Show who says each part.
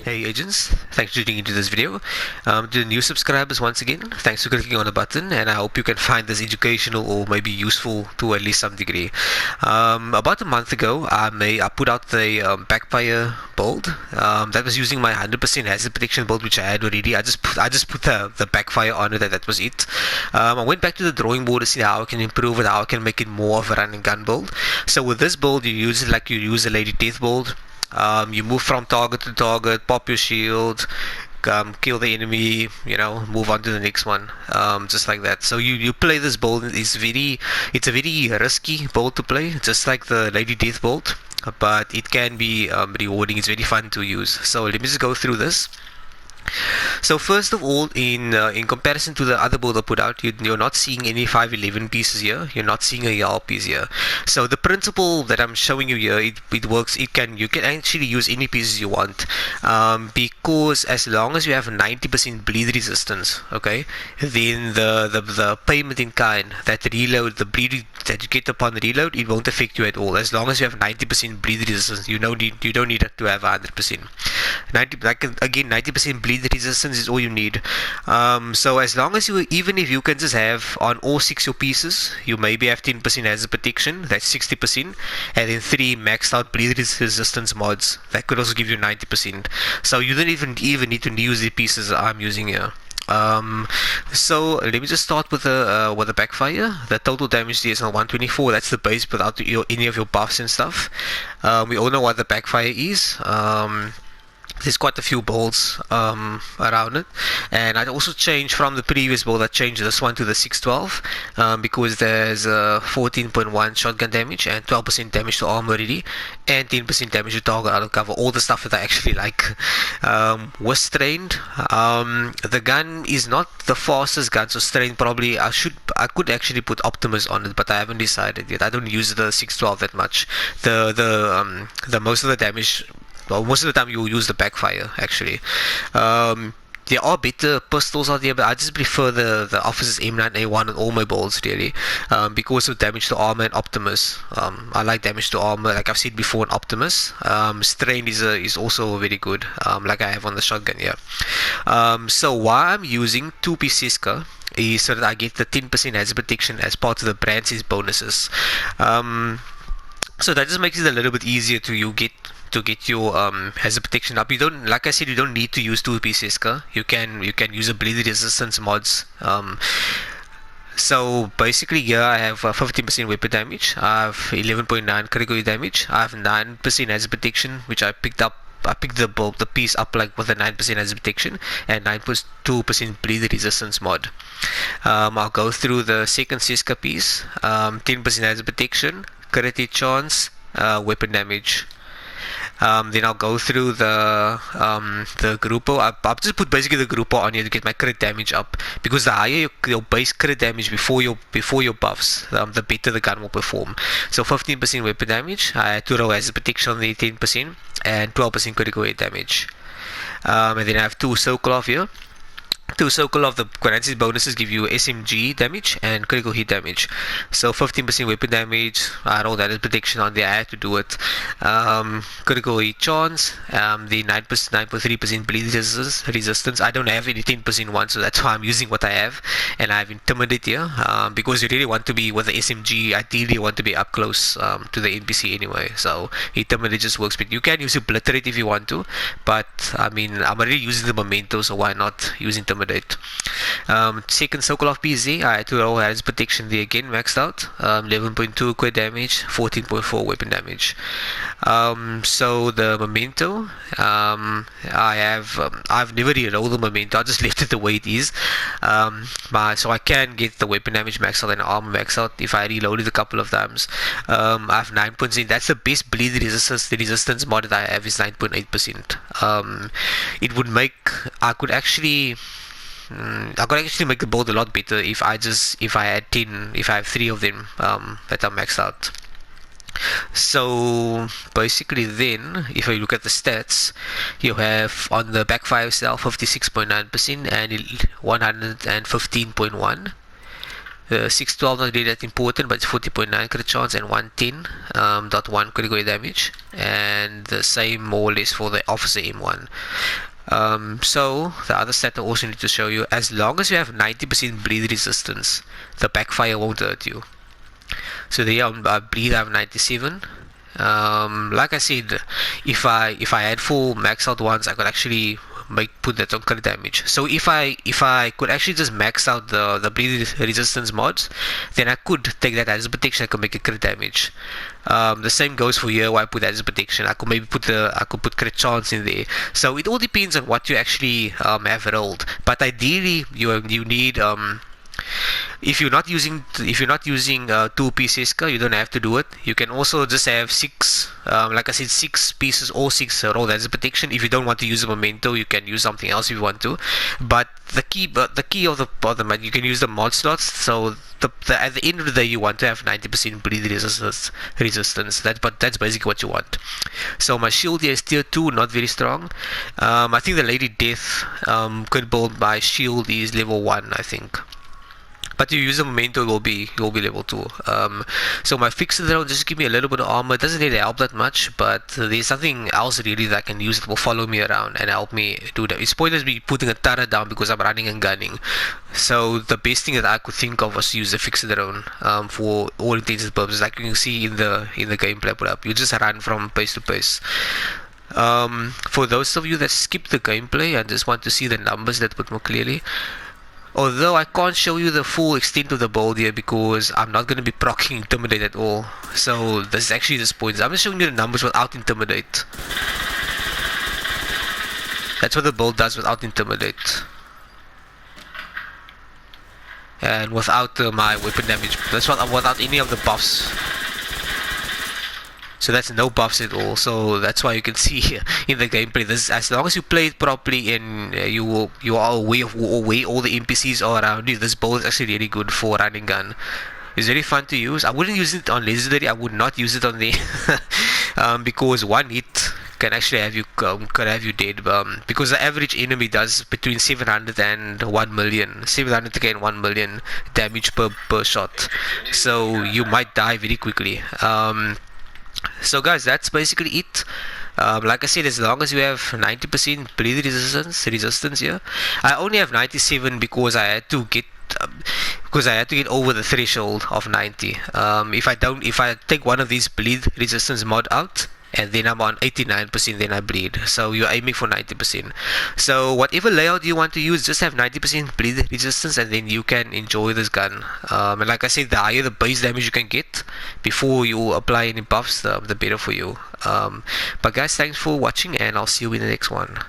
Speaker 1: Hey agents, thanks for tuning into this video. To the new subscribers, once again, thanks for clicking on the button, and I hope you can find this educational or maybe useful to at least some degree. About a month ago, I put out the Backfire build that was using my 100% hazard protection build, which I had already. I just put the Backfire on it, and that was it. I went back to the drawing board to see how I can improve it, how I can make it more of a run and gun build. So with this build, you use it like you use a Lady Death build. You move from target to target, pop your shield, kill the enemy, move on to the next one, just like that. So you play this build. It's a very risky build to play, just like the Lady Death build, but it can be rewarding. It's very fun to use. So let me just go through this. So first of all, in comparison to the other build I put out, you're not seeing any 511 pieces here. You're not seeing a YAL piece here. So the principle that I'm showing you here, it works. You can actually use any pieces you want, because as long as you have 90% bleed resistance, okay, then the payment in kind, that reload, the bleed that you get upon reload, it won't affect you at all. As long as you have 90% bleed resistance, you don't need to have 100%. 90% bleed resistance is all you need. So as long as even if you can just have on all 6 your pieces, you maybe have 10% hazard protection, that's 60%, and then 3 maxed out bleed resistance mods, that could also give you 90%. So you don't even need to use the pieces I'm using here. So let me just start with the Backfire. The total damage there is on 124. That's the base without any of your buffs and stuff. We all know what the Backfire is. There's quite a few builds around it, and I also changed from the previous build. I changed this one to the 612 because there's 14.1 shotgun damage and 12% damage to armor already, and 10% damage to target out of cover. All the stuff that I actually like. Was strained. The gun is not the fastest gun, so strained probably I could actually put Optimus on it, but I haven't decided yet. I don't use the 612 that much. The most of the damage. Well, most of the time you will use the Backfire actually. There are better pistols out there, but I just prefer the Officer's M9A1 on all my builds really, because of damage to armor and Optimus. I like damage to armor, like I've said before, in Optimus. Strain is also very good, like I have on the shotgun here. So why I'm using 2-piece Ceska is so that I get the 10% hazard protection as part of the brand says bonuses. So that just makes it a little bit easier to get your hazard protection up. You don't, like I said, you don't need to use 2-piece Ceska. You can use a bleed resistance mods. So basically here I have 15% weapon damage. I have 11.9 critical damage. I have 9% hazard protection, which I picked the piece up like with a 9% hazard protection and 9.2% bleed resistance mod. I'll go through the second Ceska piece. 10% hazard protection, crit chance, weapon damage. Then I'll go through the Grupo. I've just put basically the Grupo on here to get my crit damage up, because the higher your base crit damage before your buffs, the better the gun will perform. So 15% weapon damage. I had 2 row hazard protection on the 10% and 12% critical hit damage. And then I have 2 Sokolov here. 2 Sokolov, the currency bonuses give you SMG damage and critical hit damage. So 15% weapon damage, I rolled that as protection on there, I had to do it. Critical hit chance, the 9.3% bleed resistance. I don't have any 10% one, so that's why I'm using what I have. And I have Intimidate here, because you really want to be with the SMG, ideally you want to be up close to the NPC anyway. So Intimidate just works, but you can use Obliterate if you want to, but I mean, I'm already using the Memento, so why not use Intimidate? Second Sokolov PZ, I had to roll has protection there again, maxed out. 11.2 crit damage, 14.4 weapon damage. So the Memento, I've never re-rolled the Memento. I just left it the way it is. So I can get the weapon damage maxed out and armor maxed out if I reloaded a couple of times. I have 9.0. That's the best bleed resistance. The resistance mod that I have is 9.8%. It would make I could actually make the build a lot better if I have 3 of them that are maxed out. So basically then, if I look at the stats, you have on the Backfire cell 56.9% and 115.1. The 612 not really that important, but it's 40.9 crit chance and 110.1 critical damage, and the same more or less for the officer M1. So the other stat I also need to show you, as long as you have 90% bleed resistance, the backfire won't hurt you. So there on bleed I have 97. Like I said, if I had full max out ones, I could actually put that on crit damage. So if I could actually just max out the bleed resistance mods, then I could take that as protection. I could make a crit damage. The same goes for here where I put that as protection. I could maybe put crit chance in there. So it all depends on what you actually have rolled. But ideally you need if you're not using 2-piece Ceska, you don't have to do it. You can also just have 6, like I said, 6 pieces or 6 roll as a protection. If you don't want to use a Memento, you can use something else if you want to. But the key of the mod, you can use the mod slots. So at the end of the day, you want to have 90% bleed resistance. That's basically what you want. So my shield here is tier 2, not very strong. I think the Lady Death could build my shield is level 1, I think. But you use a Memento, it will be level 2. So my fixer drone just give me a little bit of armor. It doesn't really help that much, but there's something else really that I can use that will follow me around and help me do that. It's pointless me putting a turret down because I'm running and gunning. So the best thing that I could think of was to use the fixer drone for all intents and purposes. Like you can see in the gameplay put up, you just run from place to place. For those of you that skip the gameplay and just want to see the numbers that bit more clearly, although I can't show you the full extent of the build here because I'm not going to be proccing Intimidate at all. So this is actually this point. I'm just showing you the numbers without Intimidate. That's what the build does without Intimidate. And without my weapon damage. That's without any of the buffs. So that's no buffs at all. So that's why you can see here in the gameplay, this, as long as you play it properly and you are aware of where all the NPCs are around you, this build is actually really good for running gun. It's very fun to use. I wouldn't use it on Legendary. I would not use it on there because one hit can actually have you dead. Because the average enemy does between 700 and 1 million, 700 and 1 million damage per shot. So you might die very quickly. So guys, that's basically it. Like I said, as long as you have 90% bleed resistance here. I only have 97 because I had to get over the threshold of 90. If I take one of these bleed resistance mod out, and then I'm on 89%, then I bleed. So you're aiming for 90%. So whatever layout you want to use, just have 90% bleed resistance, and then you can enjoy this gun. And like I said, the higher the base damage you can get before you apply any buffs, the better for you. But guys, thanks for watching, and I'll see you in the next one.